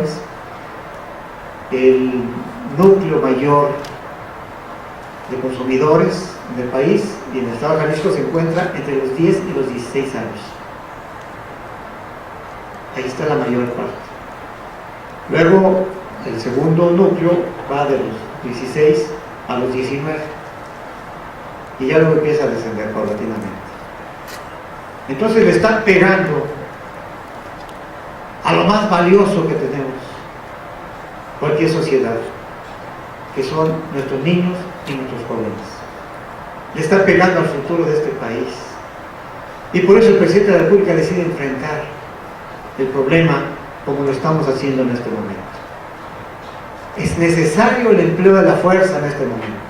elecciones, el núcleo mayor de consumidores del país y en el estado de Jalisco se encuentra entre los 10 y los 16 años. Ahí está la mayor parte. Luego, el segundo núcleo va de los 16 a los 19 y ya luego empieza a descender paulatinamente. Entonces le están pegando a lo más valioso que tenemos cualquier sociedad, que son nuestros niños y nuestros jóvenes. Le están pegando al futuro de este país. Y por eso el presidente de la República decide enfrentar el problema como lo estamos haciendo en este momento. Es necesario el empleo de la fuerza en este momento.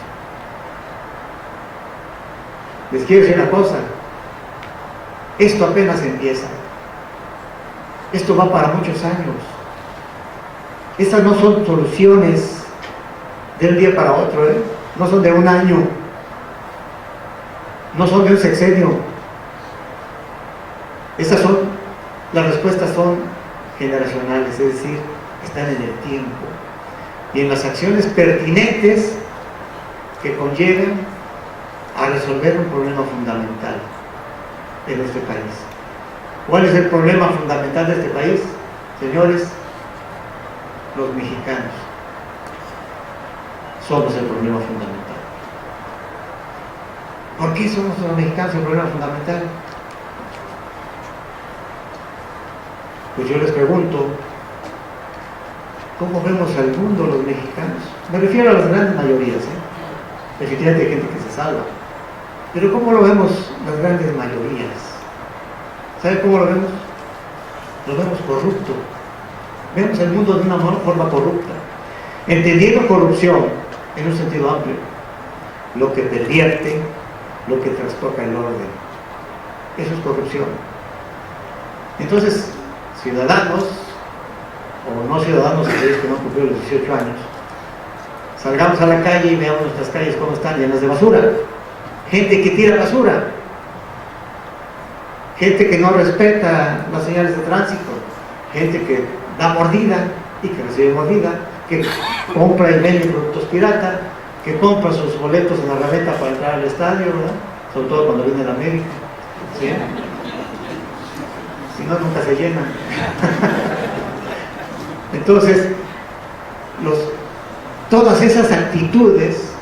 Les quiero decir una cosa, esto apenas empieza. Esto va para muchos años. Estas no son soluciones de un día para otro, no son de un año, no son de un sexenio. Las respuestas son generacionales, es decir, están en el tiempo y en las acciones pertinentes que conlleven a resolver un problema fundamental en este país. ¿Cuál es el problema fundamental de este país? Señores, los mexicanos somos el problema fundamental. ¿Por qué somos los mexicanos el problema fundamental? Pues yo les pregunto, ¿cómo vemos al mundo los mexicanos? Me refiero a las grandes mayorías, efectivamente hay gente que se salva, pero ¿cómo lo vemos las grandes mayorías? ¿Sabe cómo lo vemos? Lo vemos corrupto. Vemos el mundo de una forma corrupta, entendiendo corrupción en un sentido amplio, lo que pervierte, lo que trastoca el orden. Eso es corrupción. Entonces, ciudadanos o no ciudadanos, aquellos que no han cumplido los 18 años, salgamos a la calle y veamos nuestras calles cómo están llenas de basura, gente que tira basura, gente que no respeta las señales de tránsito, gente que da mordida y que recibe mordida, que compra y vende productos pirata, que compra sus boletos en la reventa para entrar al estadio, ¿verdad? Sobre todo cuando viene la América, ¿sí? Si no, nunca se llenan. Entonces, todas esas actitudes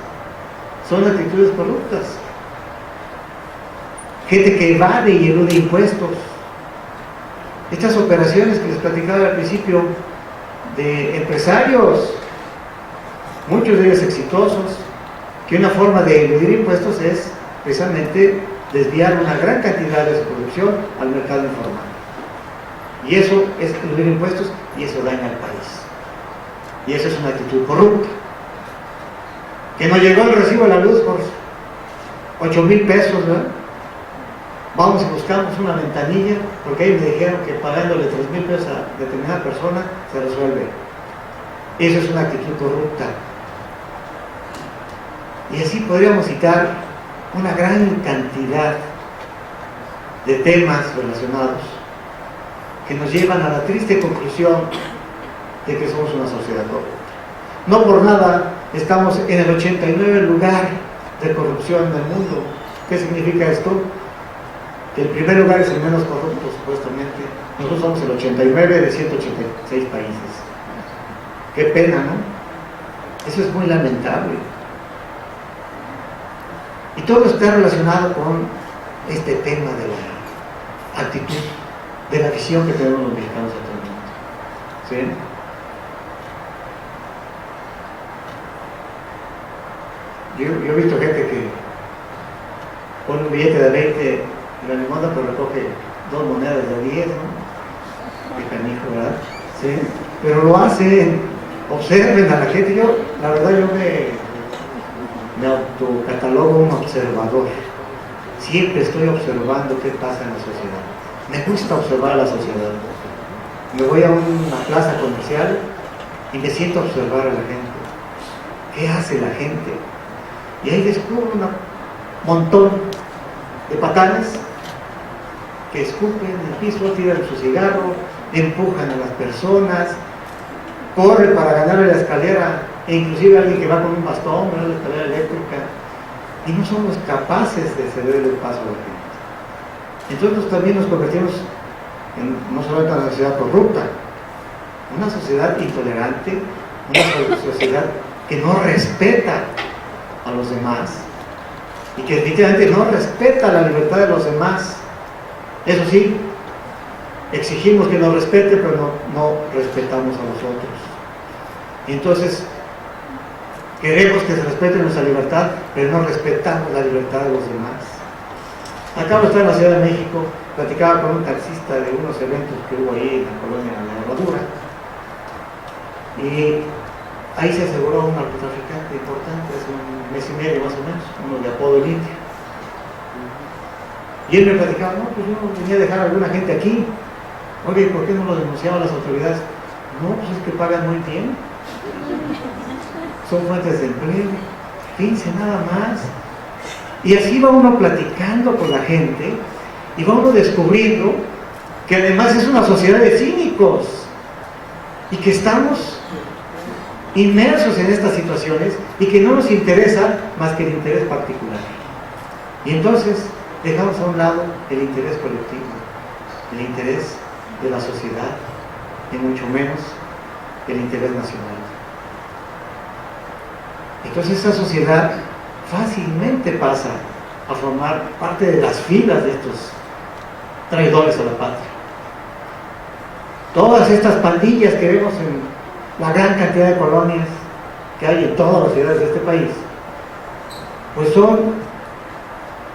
son actitudes corruptas. Gente que evade y elude impuestos. Estas operaciones que les platicaba al principio de empresarios, muchos de ellos exitosos, que una forma de eludir impuestos es precisamente desviar una gran cantidad de su producción al mercado informal. Y eso es eludir impuestos y eso daña al país. Y eso es una actitud corrupta. Que nos llegó el recibo de la luz por 8,000 pesos, ¿verdad? Vamos y buscamos una ventanilla, porque ahí me dijeron que pagándole 3,000 pesos a determinada persona se resuelve. Eso es una actitud corrupta. Y así podríamos citar una gran cantidad de temas relacionados que nos llevan a la triste conclusión de que somos una sociedad corrupta. No por nada estamos en el 89 lugar de corrupción en el mundo. ¿Qué significa esto? Que el primer lugar es el menos corrupto, supuestamente. Nosotros somos el 89 de 186 países. Qué pena, ¿no? Eso es muy lamentable. Y todo está relacionado con este tema de la actitud, de la visión que tenemos los mexicanos actualmente. ¿Sí? Yo he visto gente que pone un billete de 20 en la limonda, pero recoge 2 monedas de 10, ¿no? Qué canijo, ¿verdad? ¿Sí? Pero lo hacen, observen a la gente. Yo, la verdad, me autocatalogo un observador. Siempre estoy observando qué pasa en la sociedad. Me gusta observar la sociedad. Me voy a una plaza comercial y me siento a observar a la gente. ¿Qué hace la gente? Y ahí descubro un montón de patanes que escupen en el piso, tiran su cigarro, empujan a las personas, corre para ganarle la escalera, e inclusive alguien que va con un bastón, ¿no?, la escalera eléctrica, y no somos capaces de ceder el paso a la gente. Entonces también nos convertimos en no solamente una sociedad corrupta, una sociedad intolerante, una sociedad que no respeta a los demás y que definitivamente no respeta la libertad de los demás. Eso sí, exigimos que nos respete, pero no respetamos a los otros. Entonces, queremos que se respete nuestra libertad, pero no respetamos la libertad de los demás. Acabo de estar en la Ciudad de México, platicaba con un taxista de unos eventos que hubo ahí en la colonia de la Herradura, y ahí se aseguró un narcotraficante importante hace un mes y medio más o menos, uno de apodo El Indio. Y él me platicaba, no, pues yo venía a dejar a alguna gente aquí. Oye, ¿por qué no lo denunciaban las autoridades? No, pues es que pagan muy bien, son fuentes de empleo, fíjense nada más. Y así va uno platicando con la gente y va uno descubriendo que además es una sociedad de cínicos y que estamos inmersos en estas situaciones y que no nos interesa más que el interés particular. Y entonces dejamos a un lado el interés colectivo, el interés de la sociedad y mucho menos el interés nacional. Entonces esa sociedad fácilmente pasa a formar parte de las filas de estos traidores a la patria. Todas estas pandillas que vemos en la gran cantidad de colonias que hay en todas las ciudades de este país, pues son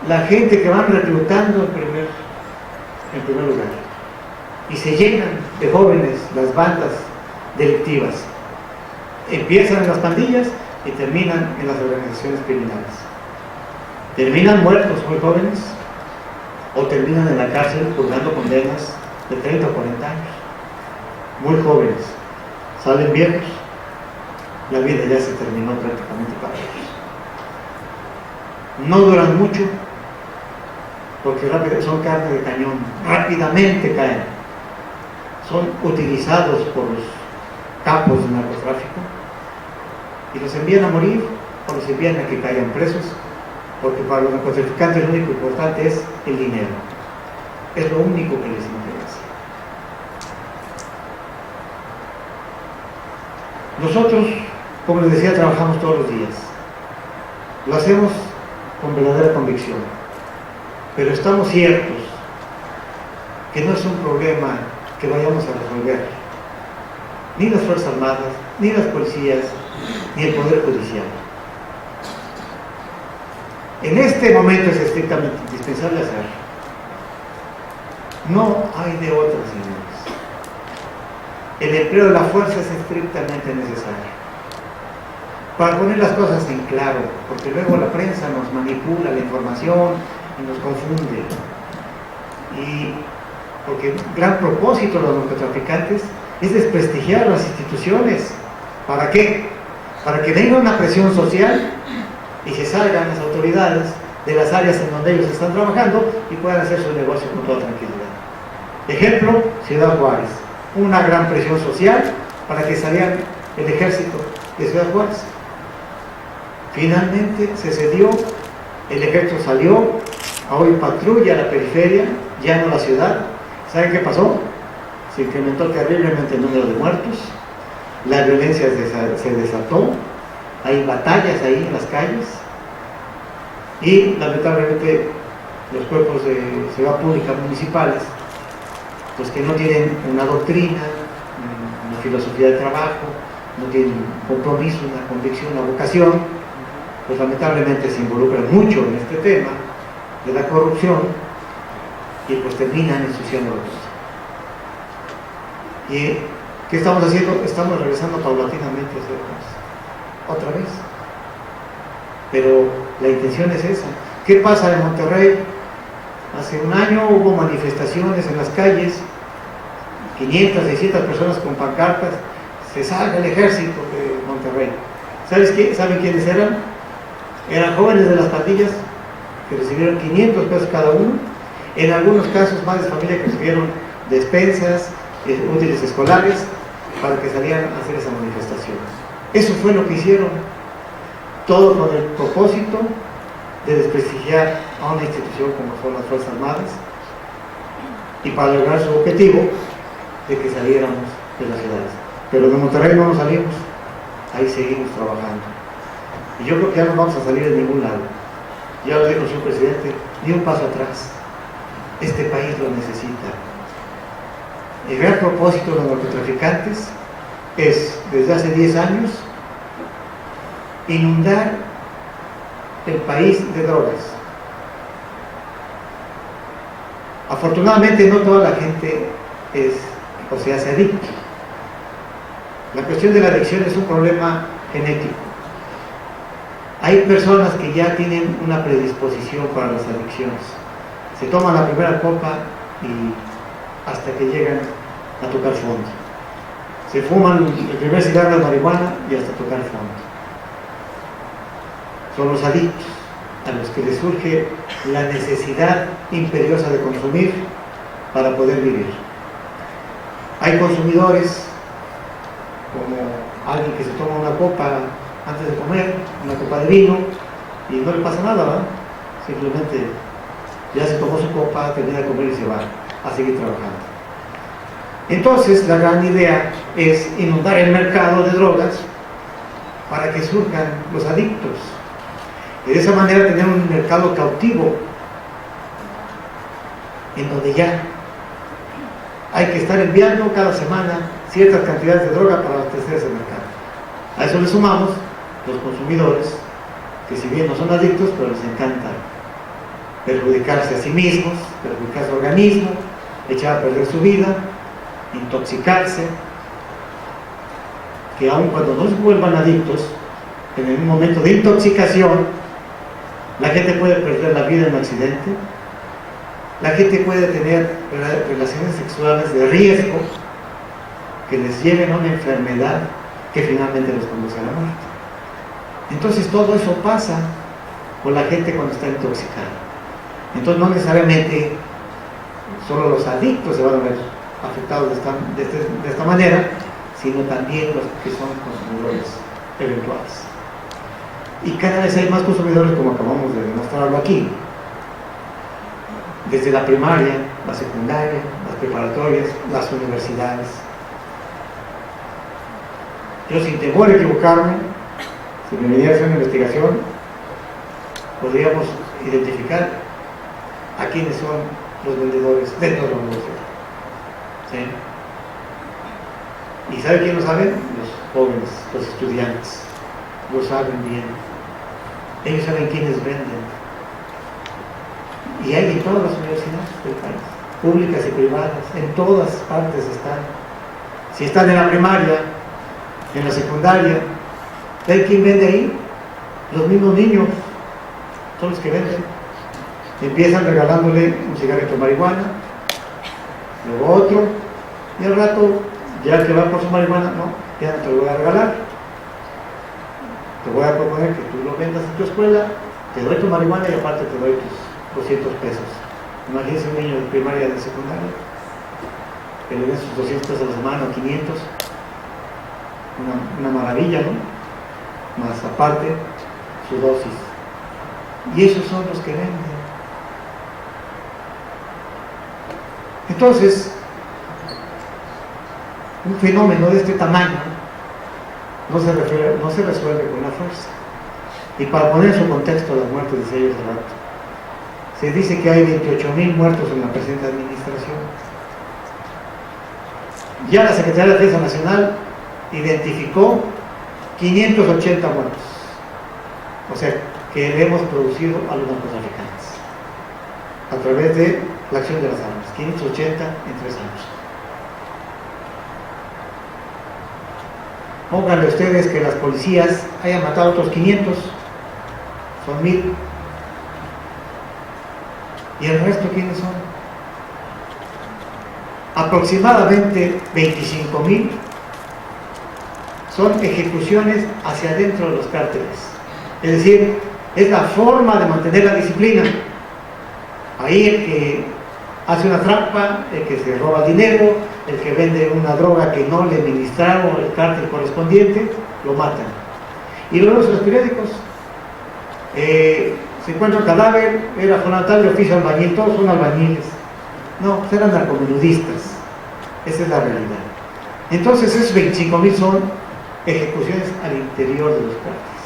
la gente que van reclutando en primer lugar, y se llenan de jóvenes las bandas delictivas. Empiezan en las pandillas y terminan en las organizaciones criminales. Terminan muertos muy jóvenes o terminan en la cárcel purgando condenas de 30 o 40 años. Muy jóvenes. Salen viejos, la vida ya se terminó prácticamente para ellos. No duran mucho porque son carne de cañón, rápidamente caen. Son utilizados por los capos de narcotráfico y los envían a morir o los envían a que caigan presos, porque para los narcotraficantes lo único importante es el dinero, es lo único que les interesa. Nosotros, como les decía, trabajamos todos los días, lo hacemos con verdadera convicción, pero estamos ciertos que no es un problema que vayamos a resolver ni las Fuerzas Armadas, ni las policías, ni el Poder Judicial. En este momento es estrictamente indispensable hacerlo. No hay de otras, señores. El empleo de la fuerza es estrictamente necesario. Para poner las cosas en claro, porque luego la prensa nos manipula la información y nos confunde. Y porque el gran propósito de los narcotraficantes es desprestigiar las instituciones. ¿Para qué? Para que venga una presión social y se salgan las autoridades de las áreas en donde ellos están trabajando y puedan hacer su negocio con toda tranquilidad. Ejemplo, Ciudad Juárez. Una gran presión social para que saliera el ejército de Ciudad Juárez. Finalmente se cedió, el ejército salió, hoy patrulla la periferia, ya no la ciudad. ¿Saben qué pasó? Se incrementó terriblemente el número de muertos, la violencia se desató, hay batallas ahí en las calles y lamentablemente los cuerpos de seguridad pública municipales, pues que no tienen una doctrina, una filosofía de trabajo, no tienen un compromiso, una convicción, una vocación, pues lamentablemente se involucran mucho en este tema de la corrupción y pues terminan ensuciando la cosa. ¿Y qué estamos haciendo? Estamos regresando paulatinamente a hacer cosas, otra vez. Pero la intención es esa. ¿Qué pasa en Monterrey? Hace un año hubo manifestaciones en las calles, 500, 600 personas con pancartas, se salga el ejército de Monterrey. ¿Saben quiénes eran? Eran jóvenes de las pandillas que recibieron 500 pesos cada uno, en algunos casos madres de familia que recibieron despensas, útiles escolares, para que salieran a hacer esa manifestación. Eso fue lo que hicieron, todo con el propósito de desprestigiar a una institución como son las Fuerzas Armadas y para lograr su objetivo de que saliéramos de las ciudades. Pero de Monterrey no nos salimos, ahí seguimos trabajando. Y yo creo que ya no vamos a salir de ningún lado. Ya lo dijo el señor presidente, ni un paso atrás. Este país lo necesita. El gran propósito de los narcotraficantes es, desde hace 10 años, inundar el país de drogas. Afortunadamente no toda la gente se hace adicta. La cuestión de la adicción es un problema genético. Hay personas que ya tienen una predisposición para las adicciones. Se toman la primera copa y hasta que llegan a tocar fondo. Se fuman el primer cigarro de marihuana y hasta tocar fondo. Son los adictos a los que les surge la necesidad imperiosa de consumir para poder vivir. Hay consumidores, como alguien que se toma una copa antes de comer, una copa de vino, y no le pasa nada, ¿verdad? Simplemente ya se tomó su copa, termina de comer y se va a seguir trabajando. Entonces, la gran idea es inundar el mercado de drogas para que surjan los adictos. Y de esa manera tener un mercado cautivo en donde ya hay que estar enviando cada semana ciertas cantidades de droga para abastecer ese mercado. A eso le sumamos los consumidores, que si bien no son adictos, pero les encanta perjudicarse a sí mismos, perjudicar su organismo, echar a perder su vida, intoxicarse, que aun cuando no se vuelvan adictos, en un momento de intoxicación, la gente puede perder la vida en un accidente, la gente puede tener relaciones sexuales de riesgo que les lleven a una enfermedad que finalmente los conduce a la muerte. Entonces todo eso pasa con la gente cuando está intoxicada. Entonces no necesariamente solo los adictos se van a ver afectados de esta manera, sino también los que son consumidores eventuales. Y cada vez hay más consumidores, como acabamos de demostrarlo aquí, desde la primaria, la secundaria, las preparatorias, las universidades. Yo, sin temor a equivocarme, si me viniera a hacer una investigación, podríamos identificar a quiénes son los vendedores dentro de la universidad. ¿Sí? ¿Y sabe quién lo sabe? Los jóvenes, los estudiantes. Lo saben bien. Ellos saben quiénes venden. Y hay en todas las universidades del país, públicas y privadas, en todas partes están. Si están en la primaria, en la secundaria, ¿saben quién vende ahí? Los mismos niños son los que venden. Empiezan regalándole un cigarrito de marihuana, luego otro, y al rato, ya el que va por su marihuana, no, ya no te lo voy a regalar. Te voy a proponer que tú lo vendas en tu escuela, te doy tu marihuana y aparte te doy tus 200 pesos. Imagínense un niño de primaria, de secundaria, que le den sus 200 pesos a la semana o 500. Una maravilla, ¿no? Más aparte, su dosis. Y esos son los que venden. Entonces, un fenómeno de este tamaño no se resuelve con la fuerza. Y para poner en su contexto las muertes, decía yo hace rato, se dice que hay 28,000 muertos en la presente administración. Ya la Secretaría de Defensa Nacional identificó 580 muertos. O sea, que le hemos producido a los narcotraficantes a través de la acción de las armas. 580 en 3 años. Pónganle ustedes que las policías hayan matado otros 500, son 1000. ¿Y el resto quiénes son? Aproximadamente 25,000 son ejecuciones hacia adentro de los cárteles. Es decir, es la forma de mantener la disciplina. Ahí el que hace una trampa, el que se roba dinero, el que vende una droga que no le administraron el cártel correspondiente, lo matan. Y luego en los periódicos, se encuentra un cadáver, era fundamental de oficio albañil, todos son albañiles. No, pues eran narcomenudistas. Esa es la realidad. Entonces esos 25,000 son ejecuciones al interior de los cárteles.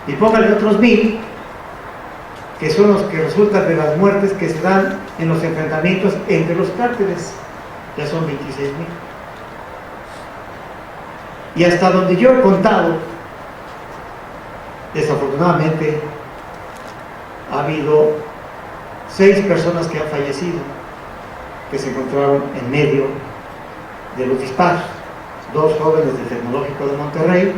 Y póngale otros 1,000, que son los que resultan de las muertes que se dan en los enfrentamientos entre los cárteles. Ya son 26,000. Y hasta donde yo he contado, desafortunadamente, ha habido 6 personas que han fallecido, que se encontraron en medio de los disparos. 2 jóvenes del Tecnológico de Monterrey,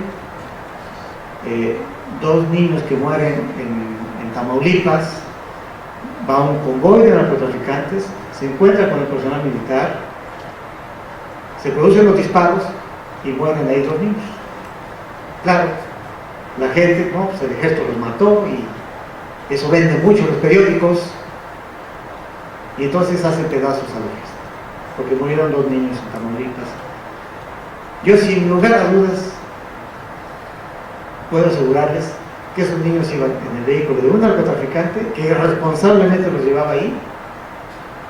2 niños que mueren en Tamaulipas. Va un convoy de narcotraficantes, se encuentra con el personal militar, se producen los disparos y mueren ahí 2 niños. Claro, la gente, no, pues el ejército los mató y eso vende mucho en los periódicos, y entonces hacen pedazos al ejército, porque murieron 2 niños en Tamaulipas. Yo, sin lugar a dudas, puedo asegurarles que esos niños iban en el vehículo de un narcotraficante que irresponsablemente los llevaba ahí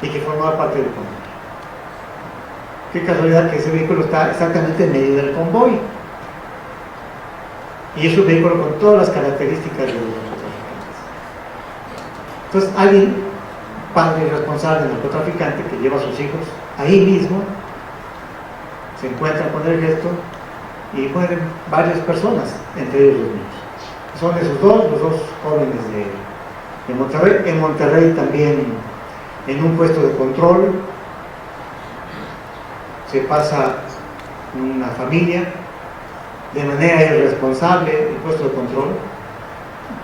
y que formaba parte del convoy. Qué casualidad que ese vehículo está exactamente en medio del convoy, y es un vehículo con todas las características de los narcotraficantes. Entonces alguien, padre responsable del narcotraficante, que lleva a sus hijos ahí mismo, se encuentra con el ejército y mueren varias personas, entre ellos los niños. Son esos los 2 jóvenes de Monterrey. En Monterrey también, en un puesto de control, se pasa una familia de manera irresponsable el puesto de control.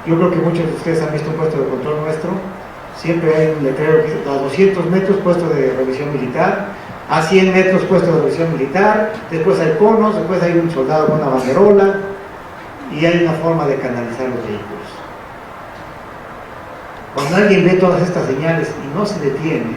Yo creo que muchos de ustedes han visto un puesto de control nuestro. Siempre hay un letrero que dice a 200 metros puesto de revisión militar, a 100 metros puesto de revisión militar, después hay conos, después hay un soldado con una banderola, y hay una forma de canalizar los vehículos. Cuando alguien ve todas estas señales y no se detiene,